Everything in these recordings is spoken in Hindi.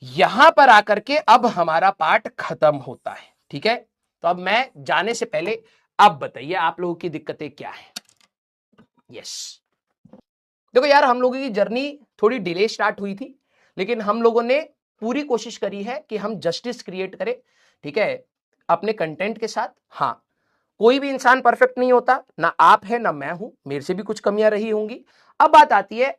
यहां पर आकर के अब हमारा पार्ट खत्म होता है। ठीक है, तो अब मैं जाने से पहले अब बताइए आप लोगों की दिक्कतें क्या है। यस, देखो यार, हम लोगों की जर्नी थोड़ी डिले स्टार्ट हुई थी, लेकिन हम लोगों ने पूरी कोशिश करी है कि हम जस्टिस क्रिएट करें। ठीक है, अपने कंटेंट के साथ। हाँ, कोई भी इंसान परफेक्ट नहीं होता, ना आप है ना मैं हूं, मेरे से भी कुछ कमियां रही होंगी। अब बात आती है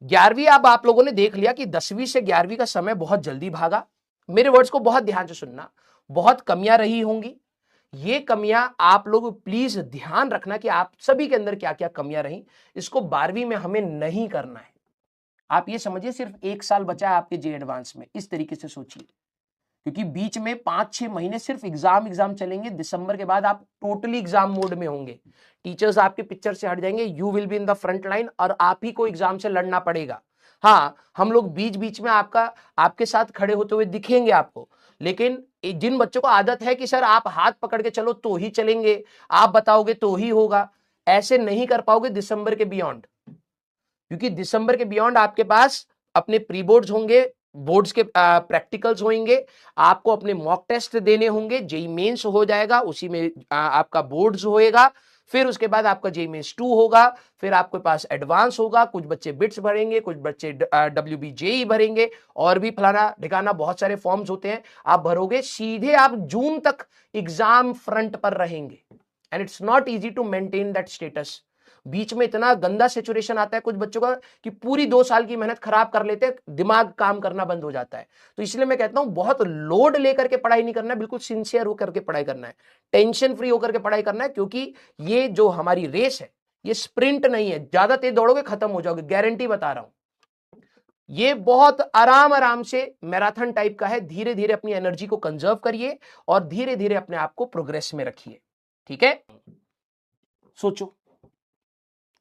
11वीं। अब आप लोगों ने देख लिया कि 10वीं से 11वीं का समय बहुत जल्दी भागा। मेरे वर्ड्स को बहुत ध्यान से सुनना, बहुत कमियां रही होंगी। ये कमियां आप लोग प्लीज ध्यान रखना कि आप सभी के अंदर क्या क्या कमियां रही। इसको 12वीं में हमें नहीं करना है। आप ये समझिए सिर्फ 1 साल बचा है आपके जे एडवांस में, इस तरीके से सोचिए। क्योंकि बीच में 5-6 महीने सिर्फ एग्जाम चलेंगे। दिसंबर के बाद आप टोटली एग्जाम मोड में होंगे। टीचर्स आपके पिक्चर से हट जाएंगे, you will be in the front line, और आप ही को एग्जाम से लड़ना पड़ेगा। हाँ, हम लोग बीच बीच में आपके साथ खड़े होते हुए दिखेंगे आपको, लेकिन जिन बच्चों को आदत है कि सर आप हाथ पकड़ के चलो तो ही चलेंगे, आप बताओगे तो ही होगा, ऐसे नहीं कर पाओगे दिसंबर के बियॉन्ड। क्योंकि दिसंबर के बियॉन्ड आपके पास अपने प्री बोर्ड्स होंगे, बोर्ड्स के प्रैक्टिकल्स होंगे, आपको अपने मॉक टेस्ट देने होंगे, जेई मेंस हो जाएगा, उसी में आपका बोर्ड्स होएगा, फिर उसके बाद आपका जेई मेंस 2 होगा, फिर आपके पास एडवांस होगा, कुछ बच्चे बिट्स भरेंगे, कुछ बच्चे WBJE भरेंगे, और भी फलाना ठिकाना बहुत सारे फॉर्म्स होते हैं, आप भरोगे। सीधे आप जून तक एग्जाम फ्रंट पर रहेंगे, and it's not easy to maintain that status. बीच में इतना गंदा सिचुएशन आता है कुछ बच्चों का कि पूरी 2 साल की मेहनत खराब कर लेते हैं, दिमाग काम करना बंद हो जाता है। तो इसलिए मैं कहता हूं बहुत लोड लेकर के पढ़ाई नहीं करना है, बिल्कुल सिंसियर होकर के पढ़ाई करना है, टेंशन फ्री होकर के पढ़ाई करना है। क्योंकि ये जो हमारी रेस है, ये स्प्रिंट नहीं है, ज्यादा तेज दौड़ोगे खत्म हो जाओगे, गारंटी बता रहा हूं। ये बहुत आराम आराम से मैराथन टाइप का है। धीरे धीरे अपनी एनर्जी को कंजर्व करिए और धीरे धीरे अपने आप को प्रोग्रेस में रखिए। ठीक है, सोचो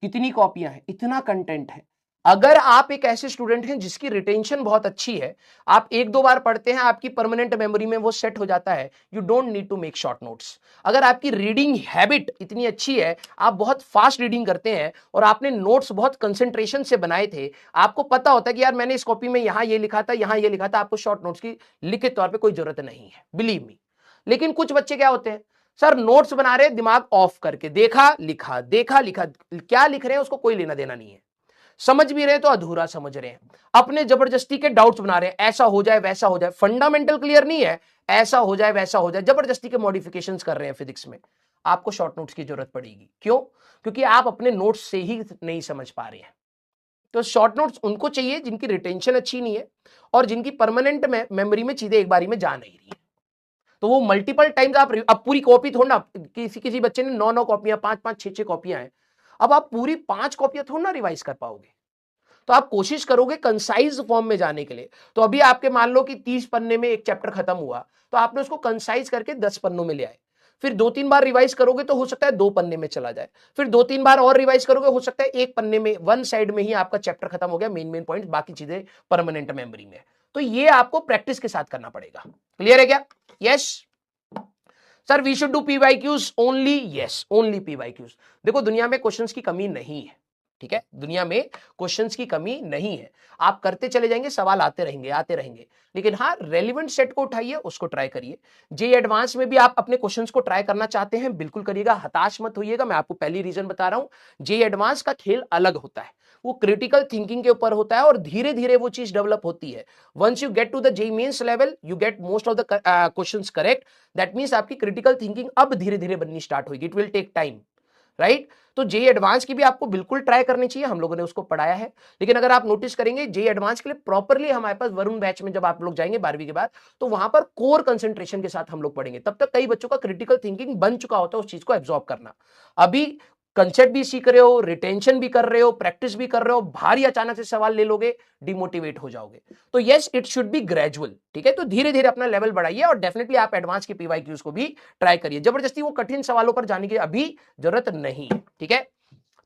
कितनी कॉपियां हैं, इतना कंटेंट है। अगर आप एक ऐसे स्टूडेंट हैं जिसकी रिटेंशन बहुत अच्छी है, आप 1-2 बार पढ़ते हैं, आपकी परमानेंट मेमोरी में वो सेट हो जाता है, you don't need to make short notes. अगर आपकी रीडिंग हैबिट इतनी अच्छी है, आप बहुत फास्ट रीडिंग करते हैं, और आपने नोट्स बहुत कंसंट्रेशन से बनाए थे, आपको पता होता है कि यार मैंने इस कॉपी में यहां ये लिखा था, यहां ये लिखा था, आपको शॉर्ट नोट्स की लिखित तौर पर कोई जरूरत नहीं है, बिलीव मी। लेकिन कुछ बच्चे क्या होते हैं, सर नोट्स बना रहे, दिमाग ऑफ करके देखा लिखा, देखा लिखा, क्या लिख रहे हैं उसको कोई लेना देना नहीं है, समझ भी रहे तो अधूरा समझ रहे हैं, अपने जबरदस्ती के डाउट्स बना रहे हैं, ऐसा हो जाए वैसा हो जाए, फंडामेंटल क्लियर नहीं है, ऐसा हो जाए वैसा हो जाए, जबरदस्ती के मॉडिफिकेशंस कर रहे हैं फिजिक्स में। आपको शॉर्ट नोट्स की जरूरत पड़ेगी। क्यों? क्योंकि आप अपने नोट्स से ही नहीं समझ पा रहे हैं। तो शॉर्ट नोट्स उनको चाहिए जिनकी रिटेंशन अच्छी नहीं है और जिनकी परमानेंट मेमोरी में चीजें एक बारी में जा नहीं रही है। तो वो मल्टीपल टाइम्स आप, अब पूरी कॉपी थोड़ा ना, किसी किसी बच्चे ने 9-9 कॉपियां, 5-5, 6-6 कॉपियां हैं, अब आप पूरी 5 कॉपियां थोड़ा ना रिवाइज कर पाओगे। तो आप कोशिश करोगे कंसाइज फॉर्म में जाने के लिए। तो अभी आपके मान लो कि 30 पन्ने में एक चैप्टर खत्म हुआ, तो आपने उसको कंसाइज करके 10 पन्नों में ले आए। फिर 2-3 बार रिवाइज करोगे तो हो सकता है 2 पन्ने में चला जाए, फिर 2-3 बार और रिवाइज करोगे, हो सकता है 1 पन्ने में, वन साइड में ही आपका चैप्टर खत्म हो गया, मेन मेन पॉइंट, बाकी चीजें परमानेंट मेमोरी में। तो ये आपको प्रैक्टिस के साथ करना पड़ेगा। क्लियर है क्या? Yes sir, we should do PYQs only. Yes, only PYQs. देखो दुनिया में क्वेश्चंस की कमी नहीं है, ठीक है, दुनिया में क्वेश्चंस की कमी नहीं है। आप करते चले जाएंगे, सवाल आते रहेंगे आते रहेंगे, लेकिन हाँ रेलिवेंट सेट को उठाइए, उसको ट्राई करिए। जे एडवांस में भी आप अपने क्वेश्चंस को ट्राई करना चाहते हैं, बिल्कुल करिएगा, हताश मत होइएगा। मैं आपको पहली रीजन बता रहा हूं, जे एडवांस का खेल अलग होता है, वो क्रिटिकल थिंकिंग के ऊपर होता है और धीरे धीरे वो चीज डेवलप होती है। Once you get to the JEE Mains level, you get most of the questions correct, that means आपकी क्रिटिकल थिंकिंग अब धीरे धीरे बननी स्टार्ट होगी। It will take time, right? तो जेई एडवांस की भी आपको बिल्कुल ट्राई करनी चाहिए, हम लोगों ने उसको पढ़ाया है। लेकिन अगर आप नोटिस करेंगे जेई एडवांस के लिए प्रॉपरली हमारे पास वरुण बैच में जब आप लोग जाएंगे 12वीं के बाद, तो वहां पर कोर कंसंट्रेशन के साथ हम लोग पढ़ेंगे। तब तक कई बच्चों का क्रिटिकल थिंकिंग बन चुका होता है उस चीज को एब्जॉर्ब करना। अभी कंसेप्ट भी सीख रहे हो, रिटेंशन भी कर रहे हो, प्रैक्टिस भी कर रहे हो, भारी अचानक से सवाल ले लोगे, डिमोटिवेट हो जाओगे। तो yes, it should be gradual, ठीक है? तो धीरे धीरे अपना लेवल बढ़ाइए और डेफिनेटली आप एडवांस के पीवाईक्यूज को भी ट्राई करिए। जबरदस्ती वो कठिन सवालों पर जाने की अभी जरूरत नहीं है, ठीक है?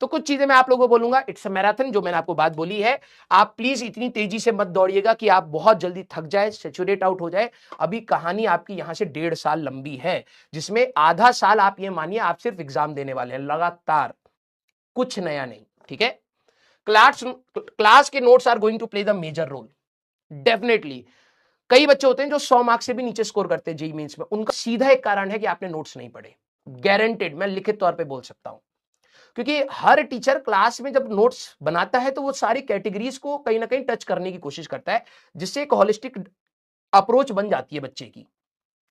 तो कुछ चीजें मैं आप लोगों को बोलूंगा, इट्स अ मैराथन, जो मैंने आपको बात बोली है। आप प्लीज इतनी तेजी से मत दौड़िएगा कि आप बहुत जल्दी थक जाए, सेचुरेट आउट हो जाए। अभी कहानी आपकी यहां से 1.5 साल लंबी है, जिसमें आधा साल आप ये मानिए आप सिर्फ एग्जाम देने वाले हैं लगातार, कुछ नया नहीं, ठीक है? क्लास के notes are going to play the major role, definitely. कई बच्चे होते हैं जो 100 मार्क्स से भी नीचे स्कोर करते हैं जेईई मेंस में, उनका सीधा एक कारण है कि आपने नोट्स नहीं पढ़े। गारंटेड, मैं लिखित तौर पे बोल सकता हूं, क्योंकि हर टीचर क्लास में जब नोट्स बनाता है तो वो सारी कैटेगरीज को कहीं ना कहीं टच करने की कोशिश करता है, जिससे एक होलिस्टिक अप्रोच बन जाती है बच्चे की।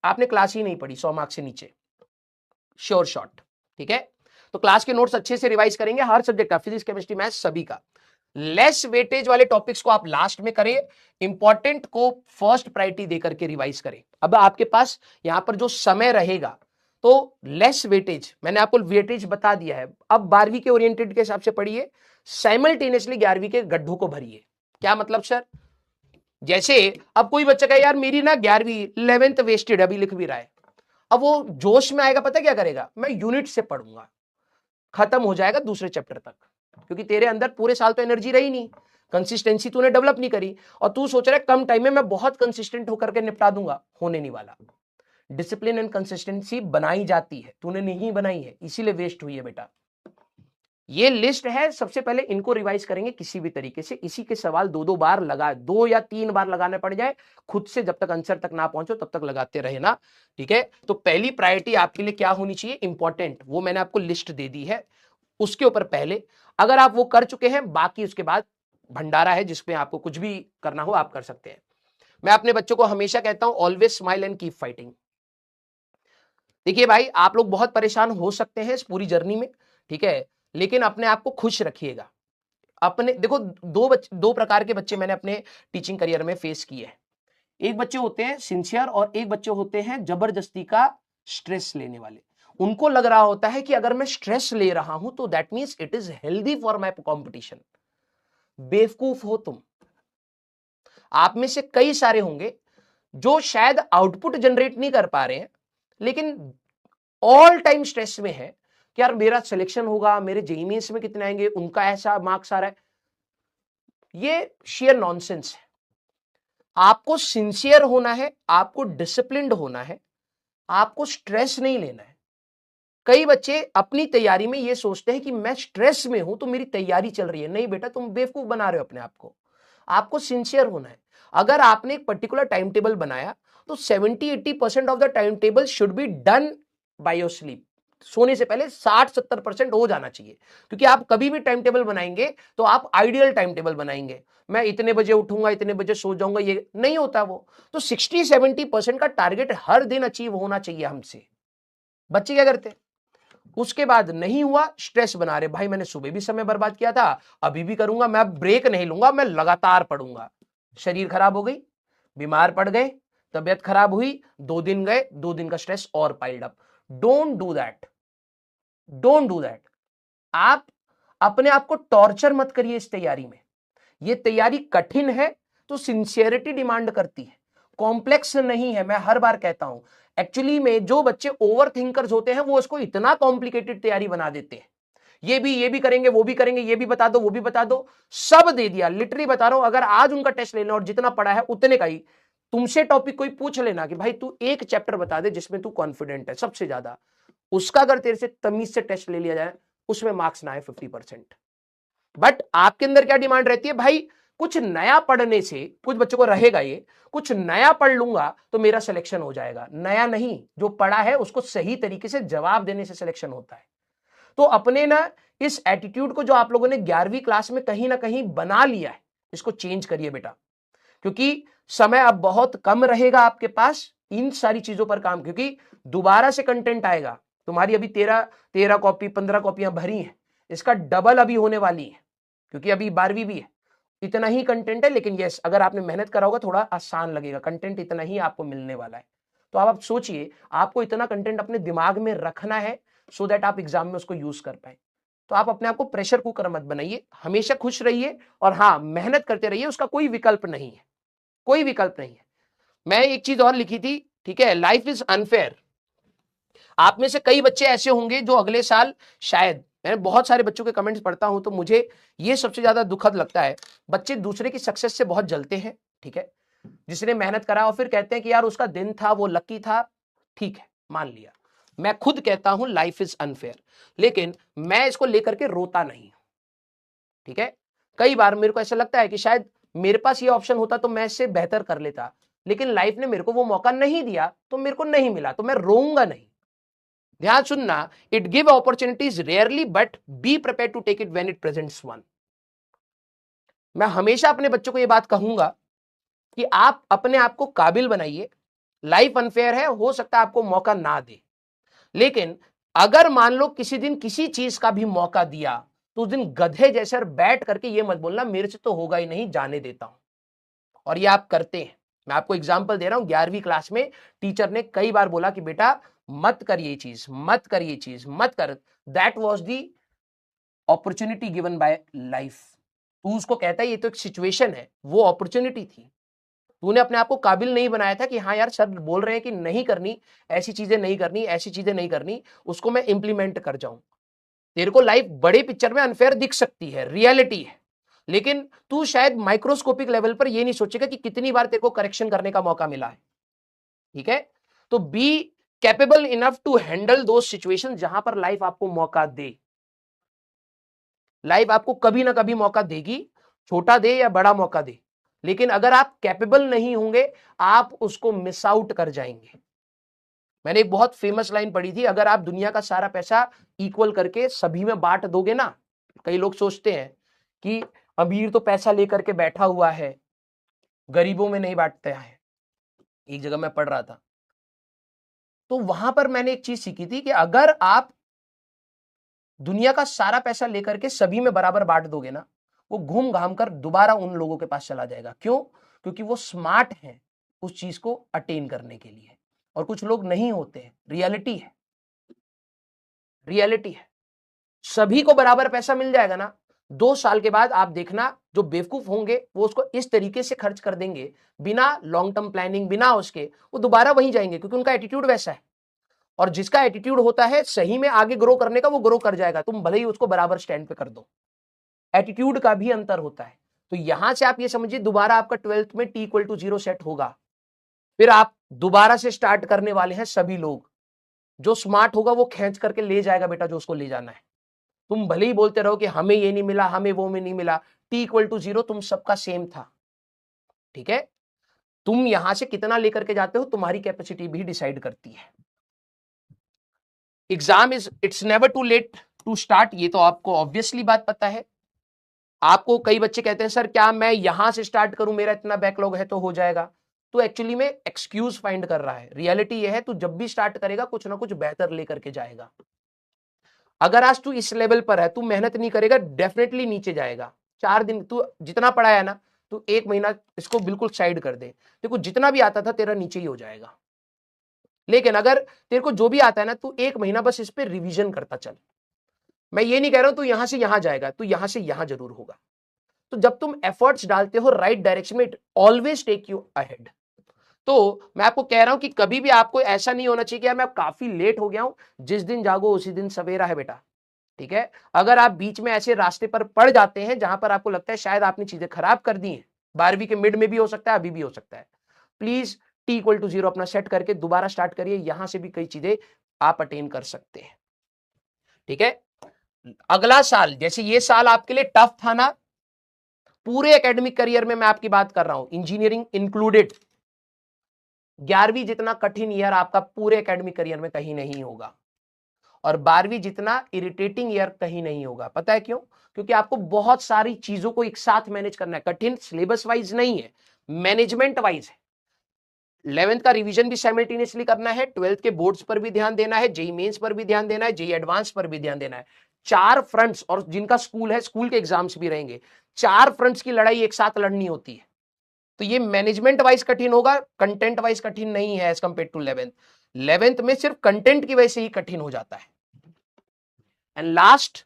आपने क्लास ही नहीं पढ़ी 100 मार्क्स से नीचे, श्योर शॉट, ठीक है। तो क्लास के नोट्स अच्छे से रिवाइज करेंगे, हर सब्जेक्ट का, फिजिक्स केमिस्ट्री मैथ्स सभी का। लेस वेटेज वाले टॉपिक्स को आप लास्ट में करें, इंपॉर्टेंट को फर्स्ट प्रायोरिटी देकर के रिवाइज करें। अब आपके पास यहां पर जो समय रहेगा तो लेस वेटेज, मैंने आपको वेटेज बता दिया है। अब 12वीं के ओरिएंटेड के हिसाब से पढ़िए, साइमल्टेनियसली 11वीं के गड्ढों को भरिए। क्या मतलब सर? जैसे अब कोई बच्चा कहे यार मेरी ना 11वीं 11th वेस्टेड, अभी लिख भी रहा है, अब वो जोश में आएगा, पता क्या करेगा, मैं यूनिट से पढ़ूंगा, खत्म हो जाएगा दूसरे चैप्टर तक, क्योंकि तेरे अंदर पूरे साल तो एनर्जी रही नहीं, कंसिस्टेंसी तूने डेवलप नहीं करी, और तू सोच रहा है कम टाइम में मैं बहुत कंसिस्टेंट होकर के निपटा दूंगा, होने नहीं वाला। डिसिप्लिन एंड कंसिस्टेंसी बनाई जाती है, तूने नहीं बनाई है, इसीलिए वेस्ट हुई है बेटा। ये लिस्ट है, सबसे पहले इनको रिवाइज करेंगे किसी भी तरीके से, इसी के सवाल 2-2 बार लगा, 2 या 3 बार लगाने पड़ जाए, खुद से जब तक आंसर तक ना पहुंचो तब तक लगाते रहे ना, ठीक है। तो पहली प्रायोरिटी आपके लिए क्या होनी चाहिए, इंपॉर्टेंट, वो मैंने आपको लिस्ट दे दी है, उसके ऊपर पहले, अगर आप वो कर चुके हैं, बाकी उसके बाद भंडारा है जिसमें आपको कुछ भी करना हो आप कर सकते हैं। मैं अपने बच्चों को हमेशा कहता हूं always smile and keep fighting. देखिए भाई, आप लोग बहुत परेशान हो सकते हैं इस पूरी जर्नी में, ठीक है, लेकिन अपने आप को खुश रखिएगा। अपने देखो, दो प्रकार के बच्चे मैंने अपने टीचिंग करियर में फेस किए हैं। एक बच्चे होते हैं सिंसियर और एक बच्चे होते हैं जबरदस्ती का स्ट्रेस लेने वाले। उनको लग रहा होता है कि अगर मैं स्ट्रेस ले रहा हूं तो that means it is healthy for my competition. बेवकूफ हो तुम। आप में से कई सारे होंगे जो शायद आउटपुट जनरेट नहीं कर पा रहे हैं, लेकिन ऑल टाइम स्ट्रेस में है कि यार मेरा सिलेक्शन होगा, मेरे जेईई मेंस में कितने आएंगे, उनका ऐसा मार्क्स आ रहा है। ये शेयर नॉनसेंस है। आपको सिंसियर होना है, आपको डिसिप्लिन्ड होना है, आपको स्ट्रेस नहीं लेना है। कई बच्चे अपनी तैयारी में ये सोचते हैं कि मैं स्ट्रेस में हूं तो मेरी तैयारी चल रही है। नहीं बेटा, तुम बेवकूफ बना रहे हो अपने आप को। आपको सिंसियर होना है। अगर आपने एक पर्टिकुलर टाइम टेबल बनाया तो 70-80% of the time table should be done by your sleep. सोने से पहले 60-70% हो जाना चाहिए, क्योंकि आप कभी भी टाइम टेबल बनाएंगे तो आप आइडियल टाइम टेबल बनाएंगे। मैं इतने बजे उठूंगा, इतने बजे सो जाऊंगा, ये नहीं होता वो। तो 60-70% का टारगेट हर दिन अचीव होना चाहिए हमसे। बच्चे क्या करते हैं, उसके बाद नहीं हुआ, स्ट्रेस बना रहे, भाई मैंने सुबह भी समय बर्बाद किया था, अभी भी करूंगा, मैं ब्रेक नहीं लूंगा, मैं लगातार पढ़ूंगा। शरीर खराब हो गई, बीमार पड़ गए, तबियत खराब हुई, 2 दिन गए, 2 दिन का स्ट्रेस और piled up. Don't do that, don't do that. आप अपने आप को टॉर्चर मत करिए इस तैयारी में। ये तैयारी कठिन है तो सिंसियरिटी डिमांड करती है, कॉम्प्लेक्स नहीं है। मैं हर बार कहता हूं, एक्चुअली में जो बच्चे ओवर थिंकर्स होते हैं वो इसको इतना कॉम्प्लिकेटेड तैयारी बना देते हैं। ये भी करेंगे, वो भी करेंगे, ये भी बता दो, वो भी बता दो, सब दे दिया। लिटरली बता रहा हूं, अगर आज उनका टेस्ट लेना और जितना पढ़ा है उतने का ही, तुमसे टॉपिक कोई पूछ लेना कि भाई तू एक चैप्टर बता दे जिसमें तू कॉन्फिडेंट है सबसे ज्यादा, उसका अगर तेरे से तमीज से टेस्ट ले लिया जाए, उसमें मार्क्स ना आए 50%। बट आपके अंदर क्या डिमांड रहती है, भाई कुछ नया पढ़ने से, कुछ बच्चों को रहेगा ये, कुछ नया पढ़ लूंगा तो मेरा सिलेक्शन हो जाएगा। नया नहीं, जो पढ़ा है उसको सही तरीके से जवाब देने से सिलेक्शन होता है। तो अपने ना इस एटीट्यूड को जो आप लोगों ने 11वीं क्लास में कहीं ना कहीं बना लिया है, इसको चेंज करिए बेटा, क्योंकि समय अब बहुत कम रहेगा आपके पास इन सारी चीजों पर काम, क्योंकि दोबारा से कंटेंट आएगा। तुम्हारी अभी 13 कॉपी 15 कॉपियां भरी हैं, इसका डबल अभी होने वाली है, क्योंकि अभी 12वीं भी है। इतना ही कंटेंट है, लेकिन यस, अगर आपने मेहनत करा होगा थोड़ा आसान लगेगा, कंटेंट इतना ही आपको मिलने वाला है। तो आप सोचिए, आपको इतना कंटेंट अपने दिमाग में रखना है सो दैट आप एग्जाम में उसको यूज कर पाए। तो आप अपने आप को प्रेशर कुकर मत बनाइए, हमेशा खुश रहिए, और हाँ, मेहनत करते रहिए, उसका कोई विकल्प नहीं है, कोई विकल्प नहीं है। मैं एक चीज और लिखी थी, ठीक है, लाइफ इज अनफेयर। आप में से कई बच्चे ऐसे होंगे जो अगले साल शायद, मैं बहुत सारे बच्चों के कमेंट्स पढ़ता हूं तो मुझे ये सबसे ज्यादा दुखद लगता है, बच्चे दूसरे की सक्सेस से बहुत जलते हैं, ठीक है, जिसने मेहनत करा और फिर कहते हैं कि यार उसका दिन था, वो लकी था, ठीक है, मान लिया। मैं खुद कहता हूं लाइफ इज अनफेयर, लेकिन मैं इसको लेकर के रोता नहीं, ठीक है। कई बार मेरे को ऐसा लगता है कि शायद मेरे पास ये ऑप्शन होता तो मैं इससे बेहतर कर लेता, लेकिन लाइफ ने मेरे को वो मौका नहीं दिया तो मेरे को नहीं मिला, तो मैं रोऊंगा नहीं। ध्यान सुनना, it give opportunities rarely but be prepare to take it when it presents one. मैं हमेशा अपने बच्चों को यह बात कहूंगा कि आप अपने आप को काबिल बनाइए। लाइफ अनफेयर है, हो सकता है आपको मौका ना दे, लेकिन अगर मान लो किसी दिन किसी चीज का भी मौका दिया तो उस दिन गधे जैसे बैठ करके ये मत बोलना मेरे से तो होगा ही नहीं, जाने देता हूं। और ये आप करते हैं। मैं आपको एग्जांपल दे रहा हूं, 11वीं क्लास में टीचर ने कई बार बोला कि बेटा मत कर ये चीज, मत कर ये चीज, मत कर। That was the opportunity given by life. तू उसको कहता है ये तो एक सिचुएशन है, वो अपॉर्चुनिटी थी। तूने अपने आप को काबिल नहीं बनाया था कि हाँ यार सर बोल रहे हैं कि नहीं करनी, ऐसी चीजें नहीं करनी, ऐसी चीजें नहीं करनी, उसको मैं इंप्लीमेंट कर जाऊं। तेरे को लाइफ बड़े पिक्चर में अनफेयर दिख सकती है, रियलिटी है, लेकिन तू शायद माइक्रोस्कोपिक लेवल पर ये नहीं सोचेगा कि कितनी बार तेरे को करेक्शन करने का मौका मिला है। ठीक है, तो be capable enough to handle दो सिचुएशन जहां पर लाइफ आपको मौका दे। लाइफ आपको कभी ना कभी मौका देगी, छोटा दे या बड़ा मौका दे, लेकिन अगर आप कैपेबल नहीं होंगे आप उसको मिस आउट कर जाएंगे। मैंने एक बहुत फेमस लाइन पढ़ी थी, अगर आप दुनिया का सारा पैसा इक्वल करके सभी में बांट दोगे ना, कई लोग सोचते हैं कि अमीर तो पैसा लेकर के बैठा हुआ है, गरीबों में नहीं बांटता है। एक जगह मैं पढ़ रहा था तो वहां पर मैंने एक चीज सीखी थी कि अगर आप दुनिया का सारा पैसा लेकर के सभी में बराबर बांट दोगे ना, वो घूम घाम कर दोबारा उन लोगों के पास चला जाएगा। क्यों? क्योंकि वो स्मार्ट हैं उस चीज को अटेन करने के लिए, और कुछ लोग नहीं होते हैं। रियलिटी है, रियलिटी है। सभी को बराबर पैसा मिल जाएगा ना, 2 साल के बाद आप देखना जो बेवकूफ होंगे वो उसको इस तरीके से खर्च कर देंगे बिना लॉन्ग टर्म प्लानिंग, बिना उसके, वो दोबारा वहीं जाएंगे क्योंकि उनका एटीट्यूड वैसा है। और जिसका एटीट्यूड होता है सही में आगे ग्रो करने का, वो ग्रो कर जाएगा, तुम भले ही उसको बराबर स्टैंड पे कर दो। एटीट्यूड का भी अंतर होता है। तो यहां से आप ये समझिए दोबारा आपका 12th में T=0 सेट होगा, फिर आप दोबारा से स्टार्ट करने वाले हैं। सभी लोग, जो स्मार्ट होगा वो खींच करके ले जाएगा बेटा जो उसको ले जाना है। तुम भले ही बोलते रहो कि हमें ये नहीं मिला, हमें वो में नहीं मिला, T=0 तुम सबका सेम था। ठीक है, तुम यहां से कितना लेकर के जाते हो तुम्हारी कैपेसिटी भी डिसाइड करती है। Exam is, it's never too late to start, ये तो आपको ऑब्वियसली बात पता है। आपको कई बच्चे कहते हैं सर क्या मैं यहां से स्टार्ट करूं, मेरा इतना बैकलॉग है तो हो जाएगा। तो एक्चुअली में एक्सक्यूज फाइंड कर रहा है। रियलिटी ये है तू जब भी स्टार्ट करेगा कुछ ना कुछ बेहतर लेकर के जाएगा। अगर आज तू इस लेवल पर है, तू मेहनत नहीं करेगा, डेफिनेटली नीचे जाएगा। 4 दिन तू जितना पढ़ाया ना, तू 1 महीना इसको बिल्कुल साइड कर दे, देखो जितना भी आता था तेरा नीचे ही हो जाएगा। लेकिन अगर तेरे को जो भी आता है ना, तू 1 महीना बस इस पे रिवीजन करता चल। मैं ये नहीं कह रहा हूं तू यहां से यहां जाएगा, तू यहां से यहां जरूर होगा। तो जब तुम एफर्ट्स डालते हो राइट डायरेक्शन में, it always take you ahead. तो मैं आपको कह रहा हूं कि कभी भी आपको ऐसा नहीं होना चाहिए कि यार मैं काफी लेट हो गया हूं, जिस दिन जागो उसी दिन सवेरा है बेटा। ठीक है, अगर आप बीच में ऐसे रास्ते पर पड़ जाते हैं जहां पर आपको लगता है शायद आपने चीजें खराब कर दी हैं, 12वीं के मिड में भी हो सकता है, अभी भी हो सकता है, प्लीज T=0 अपना सेट करके दोबारा स्टार्ट करिए। यहां से भी कई चीजें आप अटेन कर सकते हैं। ठीक है, अगला साल, जैसे ये साल आपके लिए टफ था ना, पूरे एकेडमिक करियर में मैं आपकी बात कर रहा हूं, इंजीनियरिंग इंक्लूडेड, 11वीं जितना कठिन ईयर आपका पूरे एकेडमिक करियर में कहीं नहीं होगा, और 12वीं जितना इरिटेटिंग ईयर कहीं नहीं होगा। पता है क्यों? क्योंकि आपको बहुत सारी चीजों को एक साथ मैनेज करना है। कठिन सिलेबस वाइज नहीं है, मैनेजमेंट वाइज है। 11th का रिवीजन भी साइमल्टेनियसली करना है, 12th के बोर्ड्स पर भी ध्यान देना है, जेई मेंस पर भी ध्यान देना है, जेई एडवांस पर भी ध्यान देना है। 4 फ्रंट्स, और जिनका स्कूल है स्कूल के एग्जाम्स भी रहेंगे, 4 फ्रंट्स की लड़ाई एक साथ लड़नी होती है। तो ये मैनेजमेंट वाइज कठिन होगा, कंटेंट वाइज कठिन नहीं है as compare to 11th। 11th में सिर्फ कंटेंट की वजह से ही कठिन हो जाता है। And last,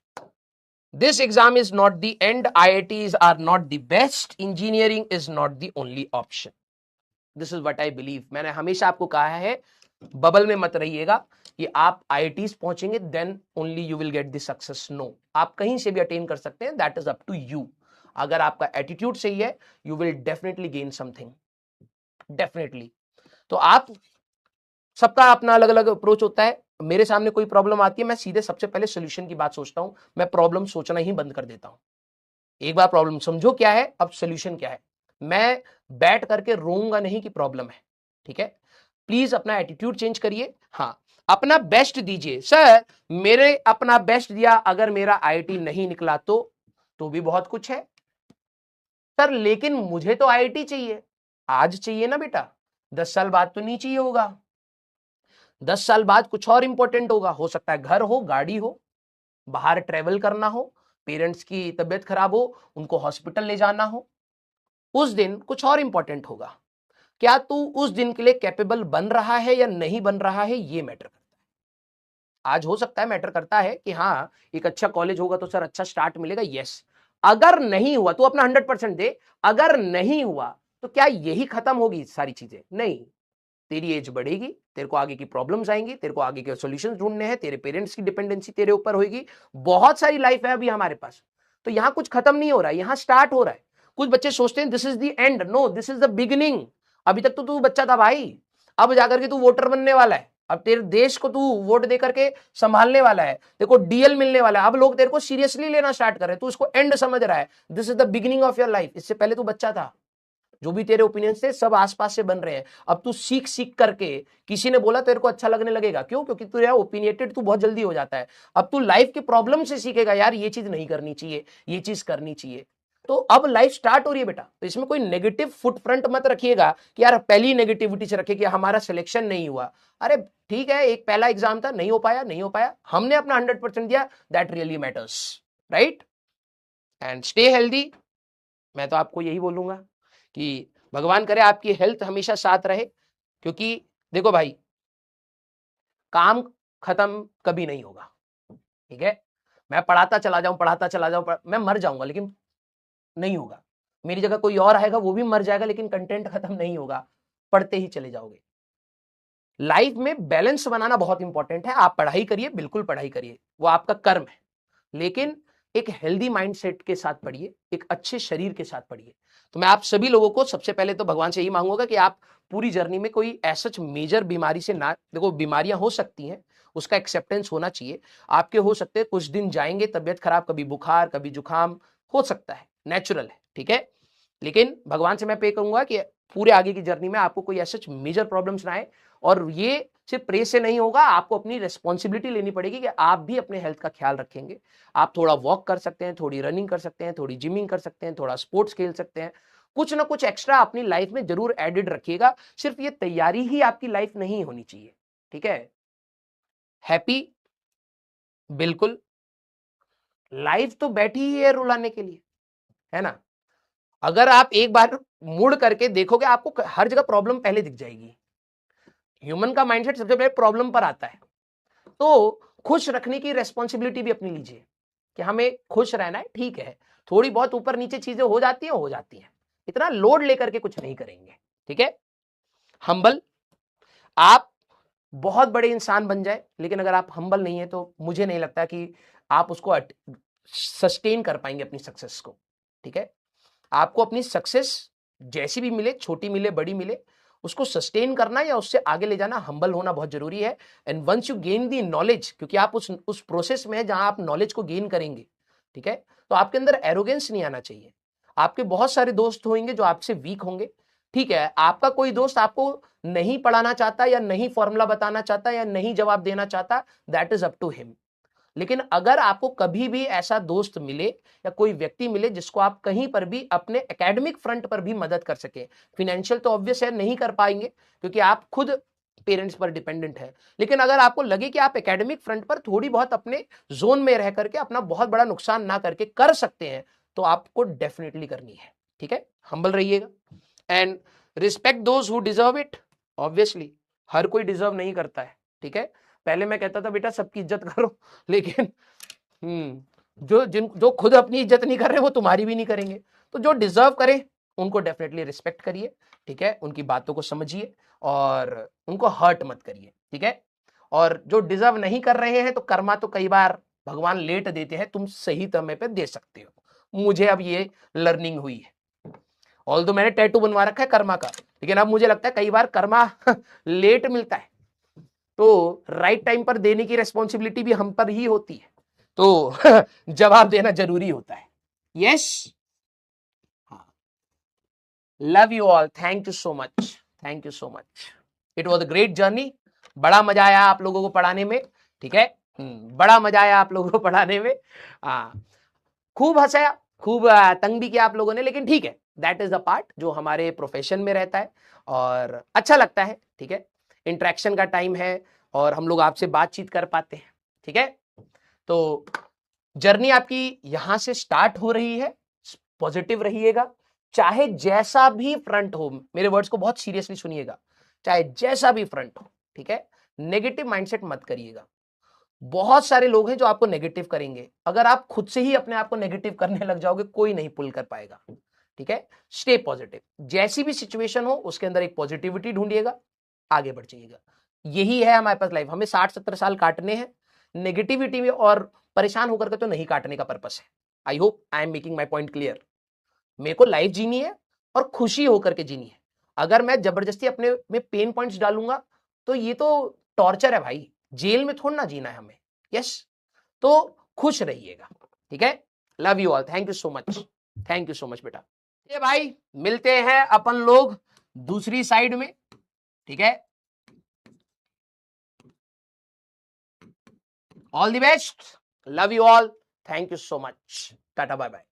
this exam is not the end, IITs are not the best, engineering is not the only option. This is what I believe. मैंने हमेशा आपको कहा है बबल में मत रहिएगा कि आप IITs पहुंचेंगे then only you will get the success. No, आप कहीं से भी अटेन कर सकते हैं, that is up to you. अगर आपका एटीट्यूड सही है you will definitely gain something, definitely. तो आप सबका अपना अलग अलग अप्रोच होता है। मेरे सामने कोई प्रॉब्लम आती है, मैं सीधे सबसे पहले सोल्यूशन की बात सोचता हूं, मैं प्रॉब्लम सोचना ही बंद कर देता हूं। एक बार प्रॉब्लम समझो क्या है, अब सोल्यूशन क्या है, मैं बैठ करके रोऊंगा नहीं कि प्रॉब्लम है, ठीक है। प्लीज अपना एटीट्यूड चेंज करिए, हाँ अपना बेस्ट दीजिए। सर मेरे अपना बेस्ट दिया, अगर मेरा आईआईटी नहीं निकला तो भी बहुत कुछ है सर, लेकिन मुझे तो आईआईटी चाहिए, आज चाहिए ना बेटा, 10 साल बाद तो नहीं चाहिए होगा, 10 साल बाद कुछ और इंपॉर्टेंट होगा, हो सकता है घर हो, गाड़ी हो, बाहर ट्रेवल करना हो, पेरेंट्स की तबीयत खराब हो, उनको हॉस्पिटल ले जाना हो, उस दिन कुछ और इंपॉर्टेंट होगा। क्या तू उस दिन के लिए कैपेबल बन रहा है या नहीं बन रहा है, ये मैटर करता है। आज हो सकता है मैटर करता है कि हाँ एक अच्छा कॉलेज होगा तो सर अच्छा स्टार्ट मिलेगा, यस। अगर नहीं हुआ तो अपना 100% दे, अगर नहीं हुआ तो क्या यही खत्म होगी सारी चीजें? नहीं, तेरी एज बढ़ेगी, तेरे को आगे की प्रॉब्लम्स आएंगी, तेरे को आगे के सॉल्यूशंस ढूंढने हैं, तेरे पेरेंट्स की डिपेंडेंसी तेरे ऊपर होगी, बहुत सारी लाइफ है अभी हमारे पास। तो यहां कुछ खत्म नहीं हो रहा है, यहां स्टार्ट हो रहा है। कुछ बच्चे सोचते हैं this is the end, no this is the beginning. अभी तक तो तू बच्चा था भाई, अब जाकर के तू वोटर बनने वाला है, अब तेरे देश को तू वोट दे करके संभालने वाला है, तेरे को डीएल मिलने वाला है, अब लोग तेरे को सीरियसली लेना स्टार्ट कर रहे हैं, तू इसको एंड समझ रहा है, this is the beginning of your life. इससे पहले तू बच्चा था, जो भी तेरे ओपिनियन थे सब आसपास से बन रहे हैं, अब तू सीख सीख करके, किसी ने बोला तेरे को अच्छा लगने लगेगा, क्यों? क्योंकि तू यार ओपिनियटेड तू बहुत जल्दी हो जाता है। अब तू लाइफ के प्रॉब्लम से सीखेगा, यार ये चीज नहीं करनी चाहिए, ये चीज करनी चाहिए। तो अब लाइफ स्टार्ट हो रही है बेटा, तो इसमें कोई नेगेटिव फुटप्रिंट मत रखिएगा कि यार पहली नेगेटिविटी से रखिए कि हमारा सिलेक्शन नहीं हुआ। अरे ठीक है, एक पहला एग्जाम था, नहीं हो पाया, नहीं हो पाया, हमने अपना 100% दिया, that really matters, right. And stay healthy. मैं तो आपको यही बोलूंगा कि भगवान करे आपकी हेल्थ हमेशा साथ रहे, क्योंकि देखो भाई काम खत्म कभी नहीं होगा, ठीक है। मैं पढ़ाता चला जाऊं, पढ़ाता चला जाऊं, मैं मर जाऊंगा लेकिन नहीं होगा, मेरी जगह कोई और आएगा वो भी मर जाएगा लेकिन कंटेंट खत्म नहीं होगा, पढ़ते ही चले जाओगे। लाइफ में बैलेंस बनाना बहुत इंपॉर्टेंट है। आप पढ़ाई करिए, बिल्कुल पढ़ाई करिए, वो आपका कर्म है, लेकिन एक हेल्दी माइंडसेट के साथ पढ़िए, एक अच्छे शरीर के साथ पढ़िए। तो मैं आप सभी लोगों को सबसे पहले तो भगवान से यही मांगूंगा कि आप पूरी जर्नी में कोई ऐसा मेजर बीमारी से ना, देखो बीमारियां हो सकती हैं, उसका एक्सेप्टेंस होना चाहिए। आपके हो सकते हैं कुछ दिन जाएंगे, तबियत खराब, कभी बुखार कभी जुकाम, हो सकता है, नेचुरल है, ठीक है। लेकिन भगवान से मैं पे करूंगा कि पूरे आगे की जर्नी में आपको कोई ऐसा मेजर प्रॉब्लम्स ना आए, और ये सिर्फ प्रे से नहीं होगा, आपको अपनी रेस्पॉन्सिबिलिटी लेनी पड़ेगी कि आप भी अपने हेल्थ का ख्याल रखेंगे। आप थोड़ा वॉक कर सकते हैं, थोड़ी रनिंग कर सकते हैं, थोड़ी जिमिंग कर सकते हैं, थोड़ा स्पोर्ट्स खेल सकते हैं, कुछ ना कुछ एक्स्ट्रा अपनी लाइफ में जरूर एडिड रखिएगा। सिर्फ ये तैयारी ही आपकी लाइफ नहीं होनी चाहिए, ठीक है। हैप्पी, बिल्कुल, लाइफ तो बैठी ही है रुलाने के लिए, है ना। अगर आप एक बार मुड़ करके देखोगे, आपको हर जगह प्रॉब्लम पहले दिख जाएगी। ह्यूमन का माइंडसेट सबसे पहले प्रॉब्लम पर आता है, तो खुश रखने की रेस्पॉन्सिबिलिटी भी अपनी लीजिए कि हमें खुश रहना है, ठीक है, थोड़ी बहुत ऊपर नीचे चीजें हो जाती हैं, इतना लोड लेकर के कुछ नहीं करेंगे, ठीक है। हम्बल, आप बहुत बड़े इंसान बन जाए, लेकिन अगर आप हम्बल नहीं है तो मुझे नहीं लगता कि आप उसको सस्टेन कर पाएंगे अपनी सक्सेस को, ठीक है। आपको अपनी सक्सेस जैसी भी मिले, छोटी मिले बड़ी मिले, उसको सस्टेन करना या उससे आगे ले जाना, हम्बल होना बहुत जरूरी है। And once you gain the knowledge, क्योंकि आप उस प्रोसेस में है जहां आप नॉलेज को गेन करेंगे, ठीक है, तो आपके अंदर एरोगेंस नहीं आना चाहिए। आपके बहुत सारे दोस्त होंगे जो आपसे वीक होंगे, ठीक है, आपका कोई दोस्त आपको नहीं पढ़ाना चाहता या नहीं फॉर्मूला बताना चाहता या नहीं जवाब देना चाहता, that is up to him. लेकिन अगर आपको कभी भी ऐसा दोस्त मिले या कोई व्यक्ति मिले जिसको आप कहीं पर भी अपने एकेडमिक फ्रंट पर भी मदद कर सके, फिनेंशियल तो ऑब्वियस है नहीं कर पाएंगे क्योंकि आप खुद पेरेंट्स पर डिपेंडेंट है, लेकिन अगर आपको लगे कि आप एकेडमिक फ्रंट पर थोड़ी बहुत अपने जोन में रह करके अपना बहुत बड़ा नुकसान ना करके कर सकते हैं, तो आपको डेफिनेटली करनी है, ठीक है। हम्बल रहिएगा and respect those who deserve it. Obviously हर कोई डिजर्व नहीं करता है, ठीक है। पहले मैं कहता था बेटा सबकी इज्जत करो, लेकिन जो खुद अपनी इज्जत नहीं कर रहे वो तुम्हारी भी नहीं करेंगे। तो जो डिजर्व करे उनको डेफिनेटली रिस्पेक्ट करिए, ठीक है, उनकी बातों को समझिए और उनको हर्ट मत करिए, ठीक है। और जो डिजर्व नहीं कर रहे हैं तो कर्मा तो कई बार भगवान लेट देते हैं, तुम सही समय पे दे सकते हो। मुझे अब ये लर्निंग हुई है, ऑल्दो मैंने टैटू बनवा रखा है कर्मा का, लेकिन अब मुझे लगता है कई बार कर्मा लेट मिलता है, तो राइट टाइम पर देने की रेस्पॉन्सिबिलिटी भी हम पर ही होती है, तो जवाब देना जरूरी होता है। यस, हाँ, love you all, thank you so much, thank you so much. It was a great journey, बड़ा मजा आया आप लोगों को पढ़ाने में, ठीक है। बड़ा मजा आया आप लोगों को पढ़ाने में। खूब हंसाया, खूब तंग भी किया आप लोगों ने, लेकिन ठीक है, दैट इज द पार्ट जो हमारे प्रोफेशन में रहता है और अच्छा लगता है, ठीक है। इंटरेक्शन का टाइम है और हम लोग आपसे बातचीत कर पाते हैं, ठीक है। तो जर्नी आपकी यहां से स्टार्ट हो रही है, पॉजिटिव रहिएगा, चाहे जैसा भी फ्रंट हो, मेरे वर्ड्स को बहुत सीरियसली सुनिएगा, चाहे जैसा भी फ्रंट हो, ठीक है। नेगेटिव माइंडसेट मत करिएगा। बहुत सारे लोग हैं जो आपको नेगेटिव करेंगे, अगर आप खुद से ही अपने आप को नेगेटिव करने लग जाओगे, कोई नहीं पुल कर पाएगा, ठीक है। स्टे पॉजिटिव, जैसी भी सिचुएशन हो उसके अंदर एक पॉजिटिविटी ढूंढिएगा, आगे बढ़ जाइएगा। यही है हमारे पास लाइफ, हमें 60-70 साल काटने हैं नेगेटिविटी में और परेशान होकर के तो नहीं काटने का पर्पस है। I hope I am making my point clear. मेरे को लाइफ जीनी है और खुशी होकर के जीनी है। अगर मैं जबरदस्ती अपने में पेन पॉइंट्स डालूंगा तो ये तो टॉर्चर है भाई, जेल में थोड़ा ना जीना है हमें। यस, तो खुश रहिएगा, ठीक है। Love you all, thank you so much, thank you so much बेटा। ये भाई मिलते हैं अपन लोग दूसरी साइड में, ठीक है। All the best, love you all, thank you so much, tata bye bye.